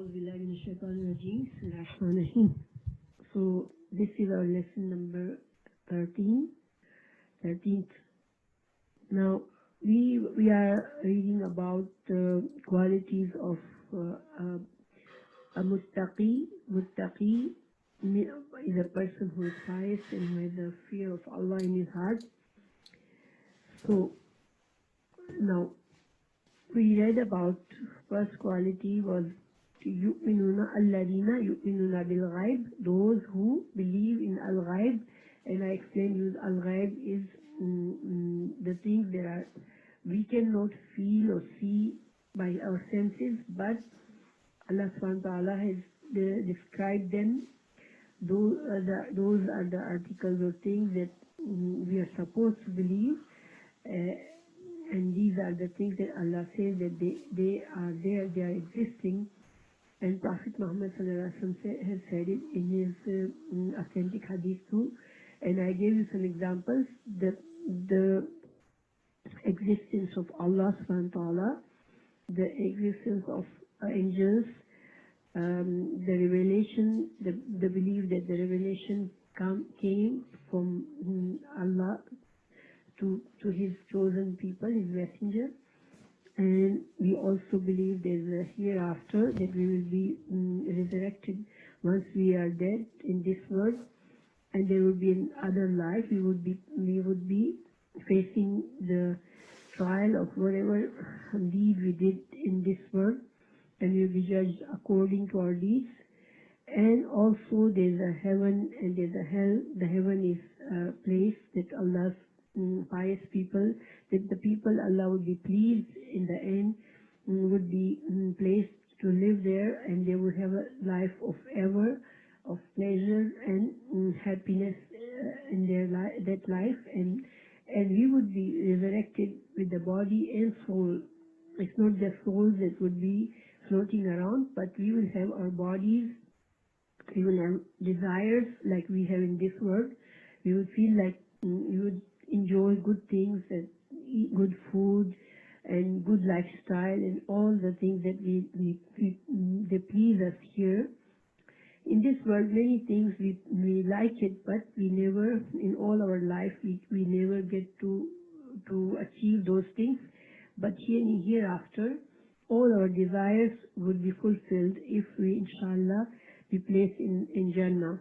Bismillahirrahmanirrahim. So this is our lesson number 13th. Now we are reading about the qualities of a muttaqi. Muttaqi is a person who is pious and who has the fear of Allah in his heart. So now we read about first quality was yu'minuna alladina yu'minuna bil ghaib, those who believe in al ghaib. And I explained you al ghaib is the things that we cannot feel or see by our senses, but Allah subhanahu wa ta'ala has described them. Those are the articles or things that we are supposed to believe, and these are the things that Allah says that they are there, they are existing. And Prophet Muhammad has said it in his authentic hadith too. And I gave you some examples. The existence of Allah subhanahu wa ta'ala, the existence of angels, the revelation, the belief that the revelation came from Allah to his chosen people, his messenger. And we also believe there's a hereafter, that we will be resurrected once we are dead in this world, and there will be another life. We would be facing the trial of whatever deed we did in this world, and we will be judged according to our deeds. And also there's a heaven and there's a hell. The heaven is a place that Allah's pious people, that the people Allah would be pleased in the end, would be placed to live there, and they would have a life of ever, of pleasure and happiness in that life, and we would be resurrected with the body and soul. It's not the soul that would be floating around, but we will have our bodies, we will have desires like we have in this world. We would feel like we would enjoy good things, and eat good food and good lifestyle and all the things that they please us here. In this world, many things we like it, but we never, in all our life, we never get to achieve those things. But hereafter, all our desires would be fulfilled if we, inshallah, be placed in Jannah.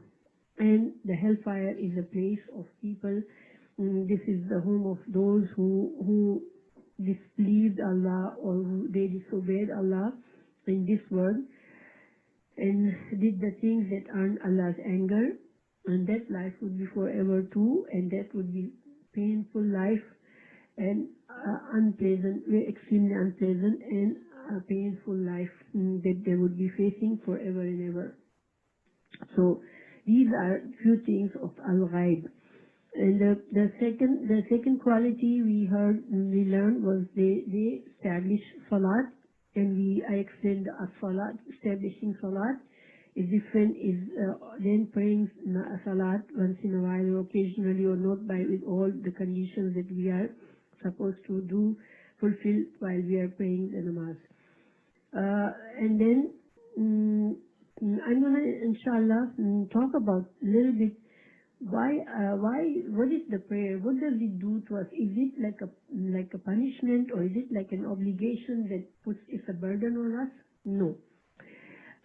And the hellfire is a place of people. This is the home of those who displeased Allah, or who they disobeyed Allah in this world and did the things that earned Allah's anger. And that life would be forever too, and that would be painful life and unpleasant, extremely unpleasant and painful life that they would be facing forever and ever. So these are few things of al-ghaib. And the second quality we learned was they establish salat, and I explained salat, establishing salat is different, is then praying salat once in a while or occasionally, or not with all the conditions that we are supposed to fulfill while we are praying the namaz. And then I'm going to inshallah talk about a little bit what is the prayer? What does it do to us? Is it like a punishment, or is it like an obligation that it's a burden on us? No.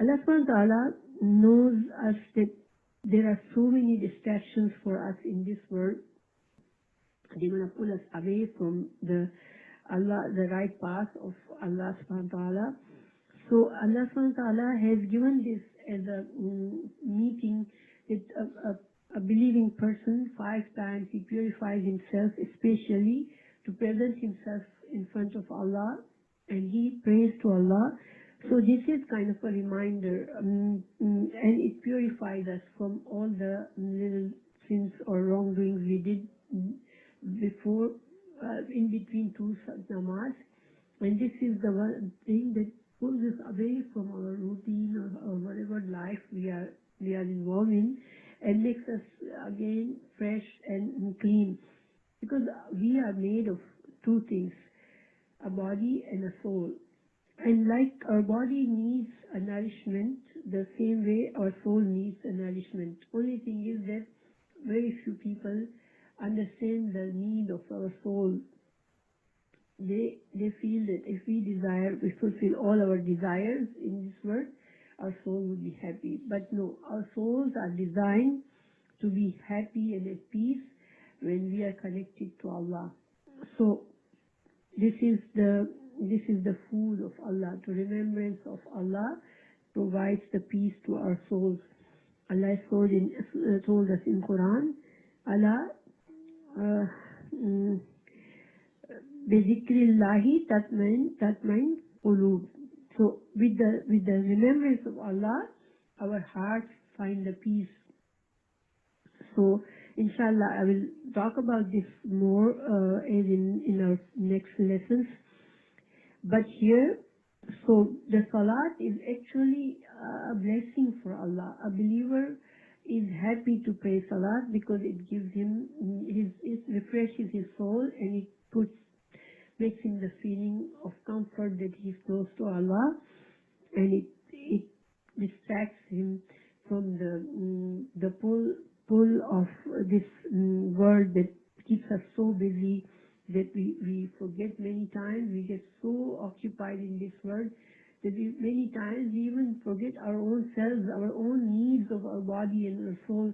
Allah subhanahu wa ta'ala knows us that there are so many distractions for us in this world. They're going to pull us away from the right path of Allah subhanahu wa ta'ala. So Allah subhanahu wa ta'ala has given this as a meeting that a believing person 5 times he purifies himself, especially to present himself in front of Allah, and he prays to Allah. So this is kind of a reminder, and it purifies us from all the little sins or wrongdoings we did before, in between two namaz. And this is the one thing that pulls us away from our routine or whatever life we are involved in, and makes us again fresh and clean. Because we are made of two things, a body and a soul. And like our body needs a nourishment, the same way our soul needs a nourishment. Only thing is that very few people understand the need of our soul. They feel that if we fulfill all our desires in this world, our soul would be happy. But no, our souls are designed to be happy and at peace when we are connected to Allah. So this is the food of Allah. The remembrance of Allah provides the peace to our souls. Allah told us in Quran, Allah Bizikrillahi tatmain qulub. So with the remembrance of Allah, our hearts find the peace. So inshallah, I will talk about this more as in our next lessons. But here, so the salat is actually a blessing for Allah. A believer is happy to pray salat because it gives him, it refreshes his soul, and it makes him the feeling of comfort that he is close to Allah, and it distracts him from the pull of this world that keeps us so busy that we forget many times. We get so occupied in this world that many times we even forget our own selves, our own needs of our body and our soul.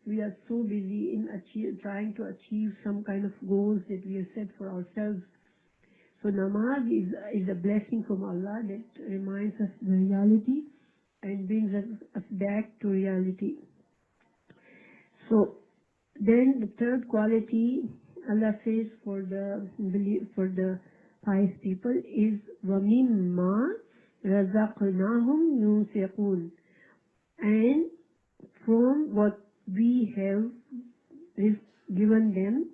We are so busy in trying to achieve some kind of goals that we have set for ourselves. So namaz is a blessing from Allah that reminds us the reality and brings us back to reality. So then the third quality Allah says for the pious people is وَمِمَّا رَزَقْنَاهُمْ يُنْفِقُونَ, and from what we have given them,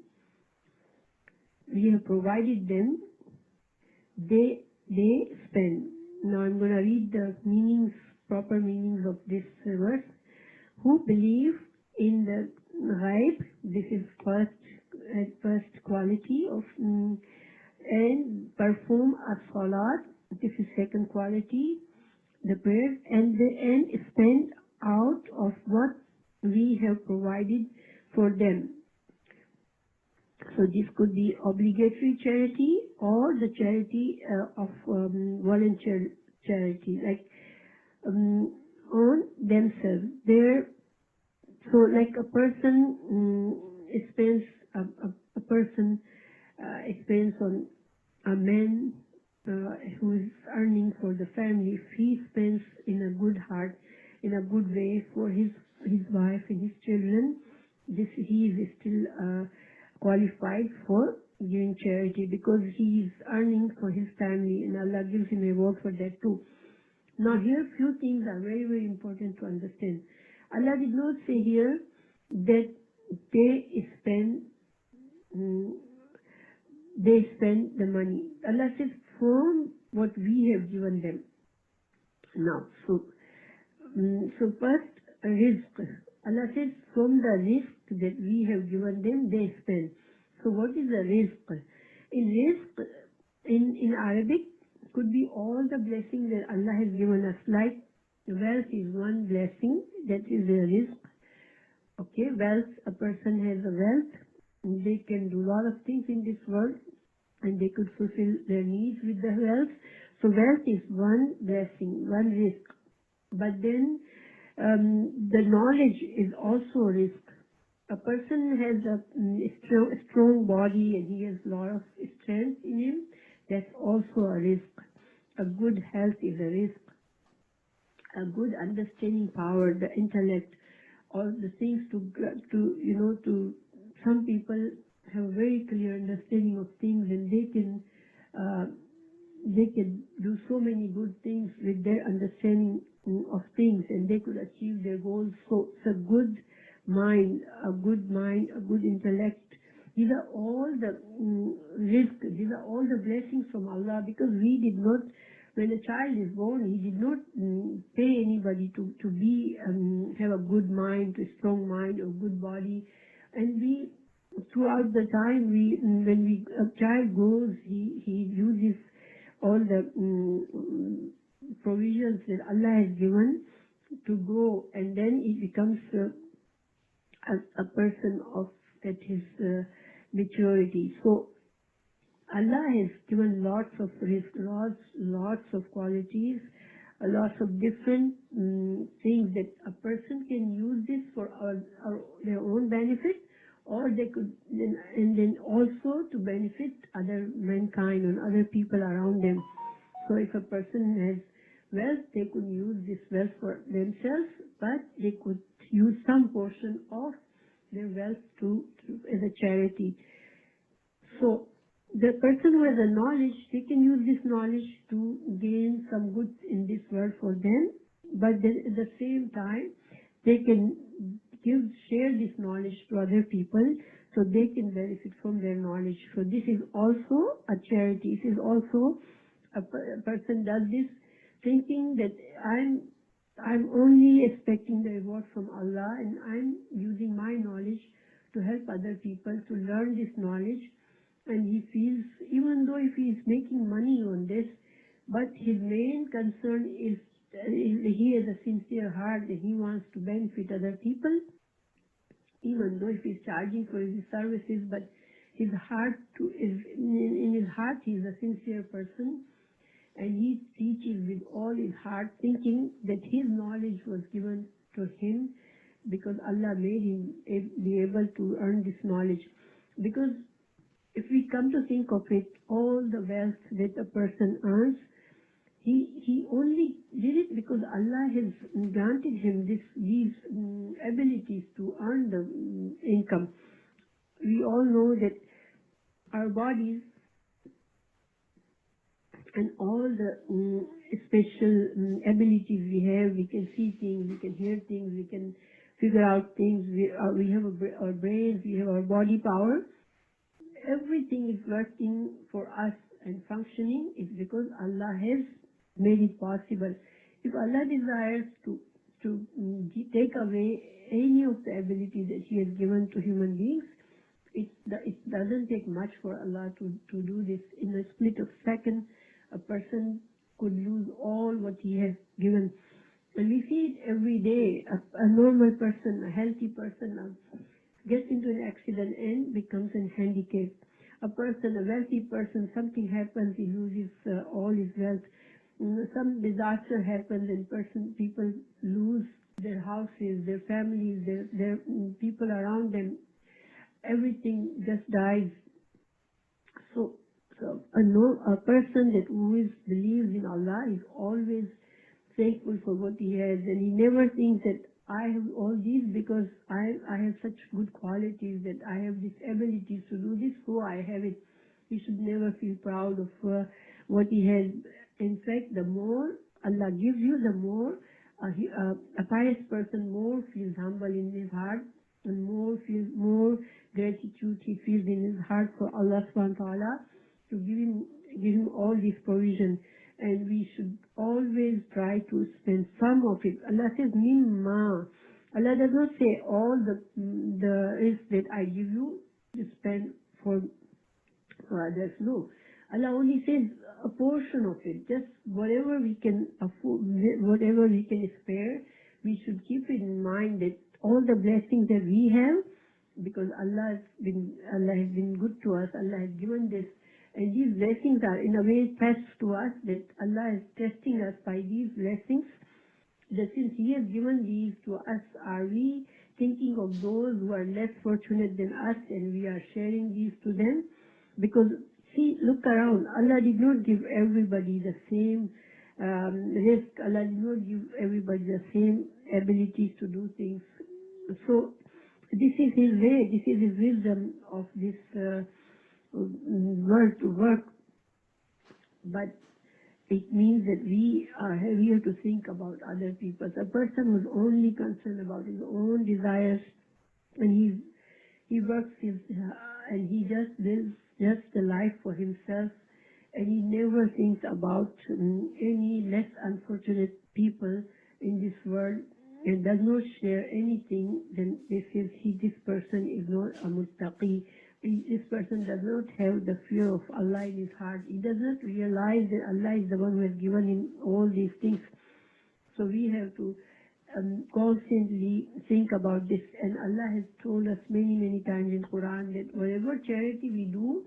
we have provided them, they spend. Now I'm going to read the proper meanings of this verse. Who believe in the ghaib, this is first quality of, and perform as-salat, this is second quality, the prayer, and spend out of what we have provided for them. So this could be obligatory charity or the charity of volunteer charity, like on themselves. So like a person spends spends on a man who is earning for the family. If he spends in a good heart, in a good way for his wife and his children, he is still qualified for giving charity because he is earning for his family, and Allah gives him a reward for that too. Now here few things are very, very important to understand. Allah did not say here that they spend the money. Allah says from what we have given them. Now, so first rizq. Allah says from the rizq that we have given them, they spend. So what is the rizq? Rizq in Arabic could be all the blessings that Allah has given us. Like wealth is one blessing, that is the rizq. Okay, wealth, a person has a wealth, and they can do a lot of things in this world, and they could fulfill their needs with the wealth. So wealth is one blessing, one rizq. But then the knowledge is also a rizq. A person has a strong body and he has a lot of strength in him, that's also a rizq. A good health is a rizq. A good understanding power, the intellect, all the things to some people have a very clear understanding of things, and they can do so many good things with their understanding of things, and they could achieve their goals. So it's a good mind, a good intellect. These are all the rizq, these are all the blessings from Allah, because we did not, when a child is born, he did not pay anybody to have a good mind, a strong mind, or good body. And we, throughout the time, when a child grows, he uses all the provisions that Allah has given to grow, and then it becomes a person of at his maturity. So Allah has given lots of risk, lots of qualities, lots of different things that a person can use this for their own benefit, or they could, and then also to benefit other mankind and other people around them. So if a person has wealth, they could use this wealth for themselves, but they could use some portion of their wealth as a charity. So the person who has a knowledge, they can use this knowledge to gain some good in this world for them, but then at the same time, they can share this knowledge to other people so they can benefit from their knowledge. So this is also a charity. This is also a person does this thinking that I'm only expecting the reward from Allah, and I'm using my knowledge to help other people to learn this knowledge. And he feels, even though if he is making money on this, but his main concern is he has a sincere heart and he wants to benefit other people, even though if he's charging for his services, but his heart in his heart he is a sincere person, and he teaches with all his heart, thinking that his knowledge was given to him because Allah made him be able to earn this knowledge. Because if we come to think of it, all the wealth that a person earns, he only did it because Allah has granted him these abilities to earn the income. We all know that our bodies and all the special abilities we have, we can see things, we can hear things, we can figure out things, we have our brains, we have our body power. Everything is working for us and functioning is because Allah has made it possible. If Allah desires to take away any of the abilities that He has given to human beings, it doesn't take much for Allah to do this. In a split of second, a person could lose all what he has given. And we see it every day. A normal person, a healthy person, gets into an accident and becomes a handicap. A wealthy person, something happens, he loses all his wealth. Some disaster happens and people lose their houses, their families, their people around them. Everything just dies. So a person that always believes in Allah is always thankful for what he has, and he never thinks that I have all these because I have such good qualities, that I have this ability to do this, so I have it. He should never feel proud of what he has. In fact, the more Allah gives you, the more a pious person more feels humble in his heart, and more gratitude he feels in his heart for Allah subhanahu wa ta'ala to give him all this provision. And we should always try to spend some of it. Allah says, mimma. Allah does not say all the risk that I give you to spend for others. No. Allah only says a portion of it. Just whatever we can afford, whatever we can spare, we should keep in mind that all the blessings that we have, because Allah has been good to us, Allah has given this. And these blessings are in a way tests to us, that Allah is testing us by these blessings. That since He has given these to us, are we thinking of those who are less fortunate than us, and we are sharing these to them? Because see, look around. Allah did not give everybody the same risk. Allah did not give everybody the same abilities to do things. So this is His way. This is His wisdom of this world to work, but it means that we have to think about other people. A person who's only concerned about his own desires, and he works and he just lives just the life for himself, and he never thinks about any less unfortunate people in this world, and does not share anything, then this person is not a muttaqi. this person does not have the fear of Allah in his heart. He does not realize that Allah is the one who has given him all these things. So we have to constantly think about this. And Allah has told us many, many times in Quran that whatever charity we do,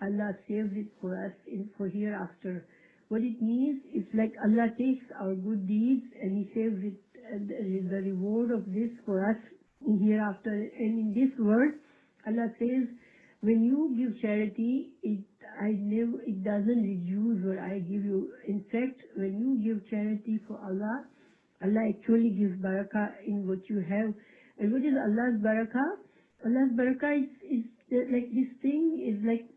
Allah saves it for us for hereafter. What it means, it's like Allah takes our good deeds and He saves it, the reward of this for us in hereafter. And in this world, Allah says, when you give charity, it doesn't reduce what I give you. In fact, when you give charity for Allah, Allah actually gives barakah in what you have. And what is Allah's barakah? Allah's barakah is like this thing is like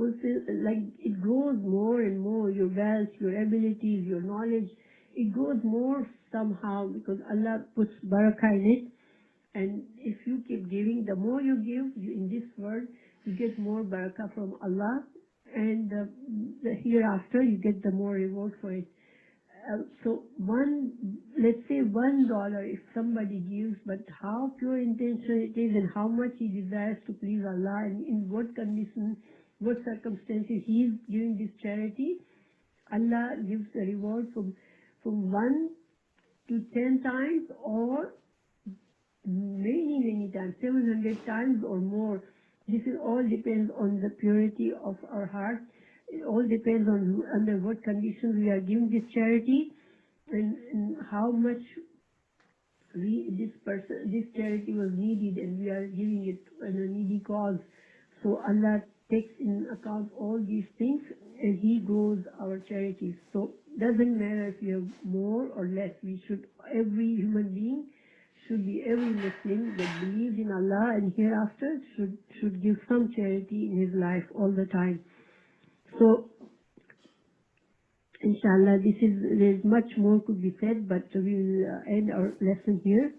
like it grows more and more, your wealth, your abilities, your knowledge, it grows more somehow because Allah puts barakah in it. And if you keep giving, the more you give in this world, you get more barakah from Allah, and the hereafter you get the more reward for it. So let's say $1, if somebody gives, but how pure intention it is and how much he desires to please Allah and in what condition, what circumstances he is giving this charity, Allah gives the reward from 1 to 10 times or many, many times, 700 times or more. This all depends on the purity of our heart. It all depends on under what conditions we are giving this charity and how much this charity was needed and we are giving it in a needy cause. So Allah takes in account all these things and He grows our charities. So doesn't matter if we have more or less. Every human being should be, every Muslim that believes in Allah and hereafter should give some charity in his life all the time. So, inshallah, there's much more could be said, but we will end our lesson here.